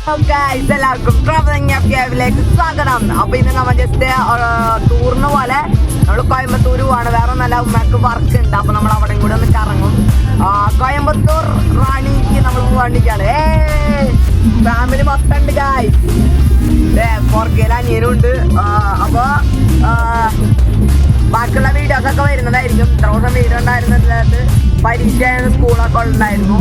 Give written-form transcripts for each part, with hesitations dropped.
എല്ലാവർക്കും ട്രാവലിംഗ് സ്വാഗതം. അപ്പൊ ഇന്ന് നമ്മ ജസ്റ്റ് ടൂറിന് പോലെ നമ്മൾ കോയമ്പത്തൂർ പോവാണ്. വേറെ നല്ല ഉമ്മക്ക് വർക്ക് ഉണ്ട്. അപ്പൊ നമ്മൾ അവിടെ കൂടെ ഒന്ന് കറങ്ങും. കോയമ്പത്തൂർ റാണിക്ക് നമ്മൾ പോവാണ്ടിരിക്കാണ്. ഫാമിലി മൊത്തം ഉണ്ട് ഗായ്. പുറക്കേല അനിയനും ഉണ്ട്. അപ്പൊ ബാക്കിയുള്ള വീഡിയോസ് ഒക്കെ വരുന്നതായിരിക്കും. ഇത്ര ദിവസം വീഡിയോ ഉണ്ടായിരുന്നത് പരീക്ഷ സ്കൂളൊക്കെ ഉണ്ടായിരുന്നു.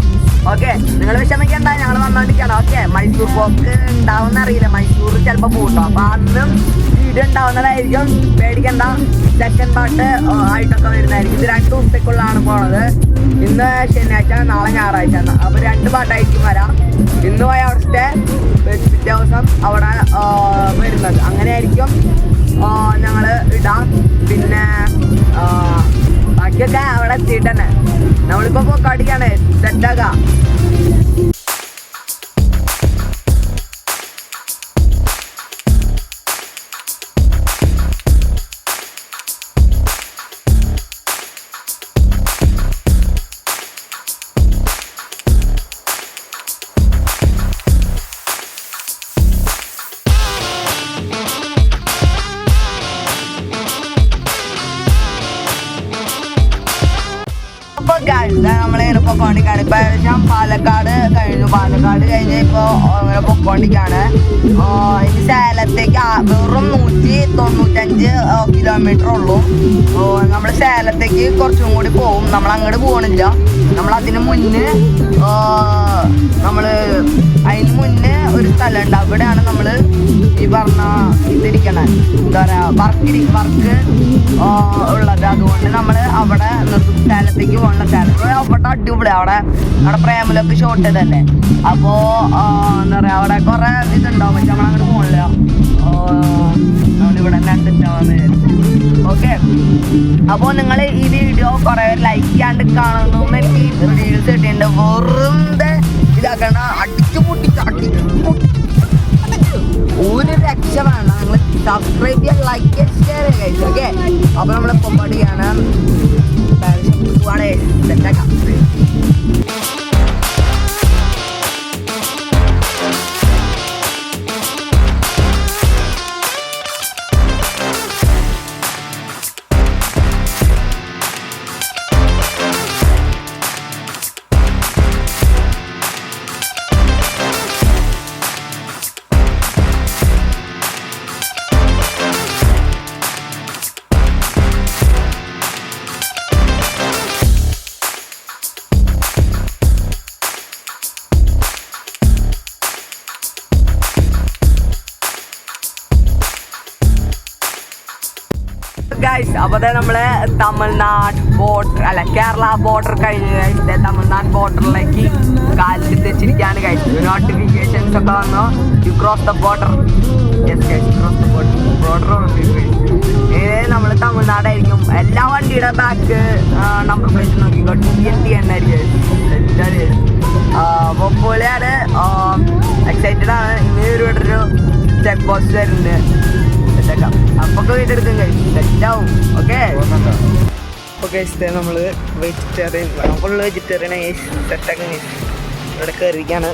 ഓക്കെ, നിങ്ങൾ വിഷമിക്കണ്ട, ഞങ്ങൾ വന്നോണ്ടിരിക്കണം. ഓക്കെ, മൈസൂർ പോക്ക് ഉണ്ടാവുന്ന അറിയില്ല, മൈസൂർ ചിലപ്പോൾ പോട്ടോ. അപ്പൊ അന്നും വീഡിയോ ഉണ്ടാവുന്നതായിരിക്കും, പേടിക്കണ്ട. സെക്കൻഡ് പാർട്ട് ആയിട്ടൊക്കെ വരുന്നതായിരിക്കും. ഇത് 2 ദിവസത്തേക്കുള്ളതാണ് പോണത്. ഇന്ന് ശനിയാഴ്ച, നാളെ ഞായറാഴ്ച. അപ്പൊ 2 പാർട്ടായിരിക്കും വരാം. ഇന്ന് പോയ അവിടെ പിറ്റേ ദിവസം അവിടെ വരുന്നത്. അങ്ങനെയായിരിക്കും ഞങ്ങള് ഇടാം. പിന്നെ ബാക്കിയൊക്കെ അവിടെ എത്തിയിട്ട് തന്നെ നമ്മളിപ്പോ പോക്കാടിക്കാണ് സെറ്റാക്കാം. നമ്മളിങ്ങനെ പൊക്കോണ്ടിരിക്കാണ്. ഇപ്പൊ ഏകദേശം പാലക്കാട് കഴിഞ്ഞു. പാലക്കാട് കഴിഞ്ഞ് ഇപ്പൊ അങ്ങനെ പൊക്കോണ്ടിരിക്കാണ്. ഇനി സേലത്തേക്ക് വെറും 195 കിലോമീറ്റർ ഉള്ളൂ. നമ്മൾ സേലത്തേക്ക് കുറച്ചും കൂടി പോവും. നമ്മൾ അങ്ങോട്ട് പോകണില്ല. നമ്മൾ അതിന് മുന്നേ അതിന് മുന്നേ ഒരു സ്ഥലമുണ്ട്. അവിടെയാണ് നമ്മൾ ഈ പറഞ്ഞ ഇതിരിക്കണ എന്താ പറയാ വർക്ക് ഉള്ളത്. അതുകൊണ്ട് നമ്മൾ അവിടെ സേലത്തേക്ക് പോകണ അവിടെ അടിപൊളി. അവിടെ പ്രേമലൊക്കെ ഷോട്ട് ചെയ്തല്ലേ. അപ്പോ എന്താ പറയാ അവിടെ കുറെ ഇതുണ്ടാവും. പക്ഷെ നമ്മളങ്ങോട്ട് പോകണില്ല. നമ്മളിവിടെ തന്നെ സെറ്റാവാന്ന്. ഓക്കെ, അപ്പോൾ നിങ്ങൾ ഈ വീഡിയോ കുറെ ലൈക്ക് ചെയ്യാണ്ട് കാണുന്നു. എനിക്ക് റീൽസ് കിട്ടിയിട്ടുണ്ട്. വെറുതെ ഇതാക്കണ്ട, അടിച്ചു പൊട്ടിച്ച് ഒരു രക്ഷ വേണ്ട. നിങ്ങൾ സബ്സ്ക്രൈബ് ചെയ്യാൻ, ലൈക്ക് ചെയ്യാൻ, ഷെയർ ചെയ്യാൻ കഴിച്ചു. ഓക്കെ, അപ്പോൾ നമ്മൾ പൊമ്പാടിയാണ്. സെറ്റാക്കാം. അപ്പൊ നമ്മള് തമിഴ്നാട് ബോർഡർ അല്ല കേരള ബോർഡർ കഴിഞ്ഞ് തമിഴ്നാട് ബോർഡറിലേക്ക് കാലിൽ തെച്ചിരിക്കാണ് കഴിച്ചത്. നോട്ടിഫിക്കേഷൻസ് ഒക്കെ വന്നു. You cross the border. Border നമ്മൾ തമിഴ്നാടായിരിക്കും. എല്ലാ വണ്ടിയുടെ ബാക്ക് നമ്പർ പ്ലേറ്റ് നോക്കിക്കോ. TNT എന്നായിരിക്കും. അപ്പോൾ പൊളിയാണ്. എക്സൈറ്റഡ് ആണ്. ഇനി ഒരു ചെക്ക് പോസ്റ്റ് വരുന്നുണ്ട്. അപ്പൊക്കെ വീട്ടെടുക്കും കഴിയും. സെറ്റാവും. Okay okay. നമ്മള് വെജിറ്റേറിയൻ ഫുള്ള് വെജിറ്റേറിയൻ സെറ്റാക്കാൻ ഇവിടെ കയറിയിരിക്കാണ്.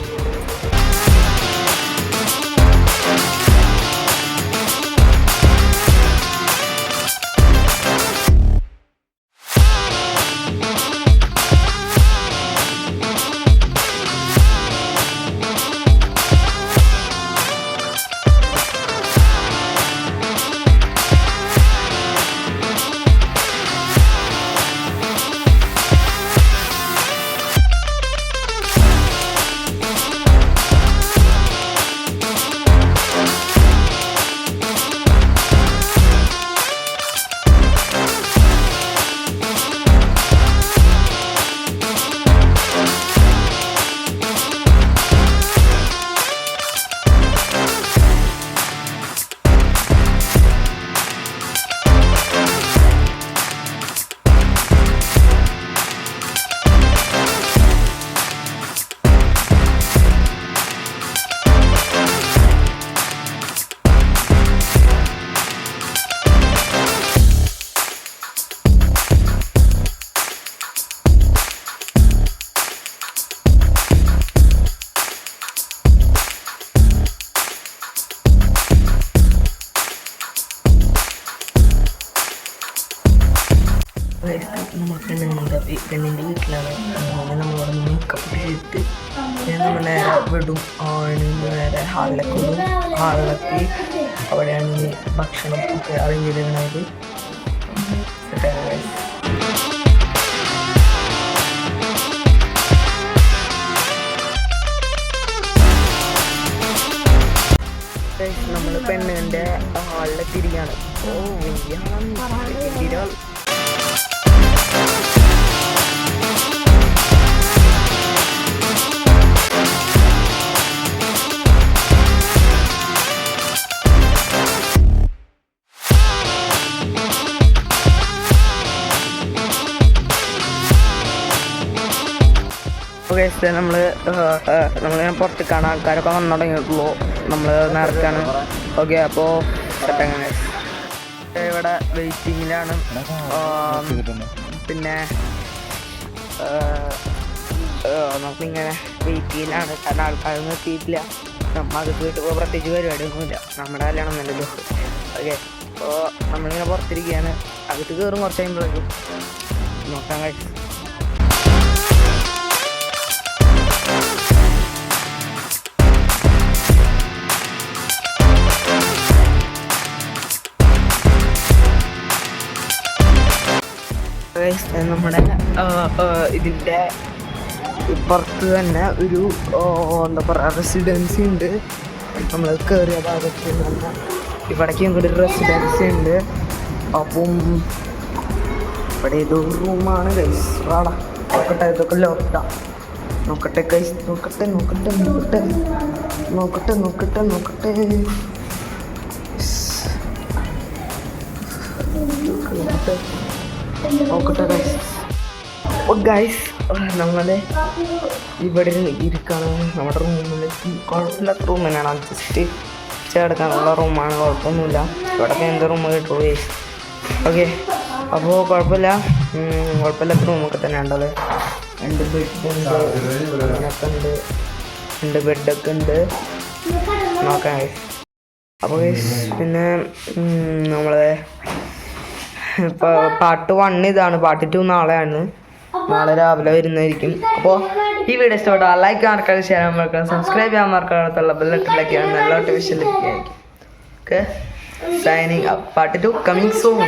നമ്മൾ പെണ്ണിൻ്റെ വീട്ടിലാണ്. നമ്മളോട് മേക്കപ്പ് ചെയ്തിട്ട് നമ്മൾ നേരെ വിടും. നേരെ ഹാളിലേക്ക് വിടും. ഹാളിലെത്തി അവിടെയാണ് ഭക്ഷണം ഒക്കെ അറേഞ്ച് ചെയ്തിരുന്നത്. നമ്മൾ പെണ്ണിൻ്റെ ഹാളിലെത്തിയിരിക്കുകയാണ്. നമ്മളിങ്ങനെ പുറത്ത് കാണാൻ ആൾക്കാരൊക്കെ വന്നു തുടങ്ങിയിട്ടുള്ളൂ. നമ്മൾ നിറക്കാണ്. ഓക്കെ, അപ്പോൾ സെറ്റങ്ങനെ ഇവിടെ വെയിറ്റിങ്ങിലാണ്. പിന്നെ നമുക്കിങ്ങനെ വെയിറ്റിങ്ങിലാണ്. കാരണം ആൾക്കാരൊന്നും എത്തിയിട്ടില്ല. നമ്മൾ അത് വീട്ടിൽ പ്രത്യേകിച്ച് പരിപാടിയൊന്നുമില്ല. നമ്മുടെ കല്യാണം നല്ലല്ലോ. ഓക്കെ, അപ്പോൾ നമ്മളിങ്ങനെ പുറത്തിരിക്കുകയാണ്. അകത്ത് കയറും കുറച്ച് കഴിയുമ്പോഴേക്കും നോക്കാൻ കഴിച്ചു. നമ്മുടെ ഇതിൻ്റെ പുറത്ത് തന്നെ ഒരു എന്താ പറയുക റെസിഡൻസി ഉണ്ട്. നമ്മൾ കയറിയ ഭാഗത്ത് തന്നെ ഇവിടേക്ക് ഒരു റെസിഡൻസി ഉണ്ട്. അപ്പം ഇവിടെ ഏതോ റൂമാണ് ഗൈസ്. വാടാ നോക്കട്ടെ, ഇതൊക്കെ ലോക്ക്ഡാ. നോക്കട്ടെ ഗൈസ്, നോക്കട്ടെ നോക്കട്ടെ നോക്കട്ടെ നോക്കട്ടെ നോക്കട്ടെ നോക്കട്ടെ നോക്കട്ടെ ഗൈസ്. ഓ ഗൈസ്, നമ്മൾ ഇവിടെ ഇരിക്കുകയാണ്. നമ്മുടെ റൂമിൽ കുഴപ്പമില്ലാത്ത റൂം തന്നെയാണ്. അഡ്ജസ്റ്റ് ചേർക്കാനുള്ള റൂമാണ്, കുഴപ്പമൊന്നുമില്ല. ഇവിടെയൊക്കെ എന്ത് റൂം കിട്ടുള്ളൂ ഗൈസ്. ഓക്കെ, അപ്പോൾ കുഴപ്പമില്ലാത്ത റൂമൊക്കെ തന്നെ ഉണ്ടത്. 2 ബെഡുണ്ട്, അങ്ങനെയൊക്കെ ഉണ്ട്. 2 ബെഡൊക്കെ ഉണ്ട്. നോക്കാം ഗൈസ്. അപ്പോൾ ഗൈസ് പിന്നെ നമ്മളെ ഇപ്പോൾ പാർട്ട് 1 ഇതാണ്. പാർട്ട് 2 നാളെയാണ്. നാളെ രാവിലെ വരുന്നതായിരിക്കും. അപ്പോൾ ഈ വീഡിയോ ഇഷ്ടപ്പെട്ടാൽ ലൈക്ക് മറക്കാതെ, ഷെയർ ചെയ്യാൻ മറക്കാതെ, സബ്സ്ക്രൈബ് ചെയ്യാൻ മറക്കാത്തുള്ള ബെല്ലൈക്കണിലേക്കാണ് നല്ല നോട്ടിഫിക്കേഷൻ ലഭിക്കുകയായിരിക്കും. Okay, signing up. Part 2 coming soon.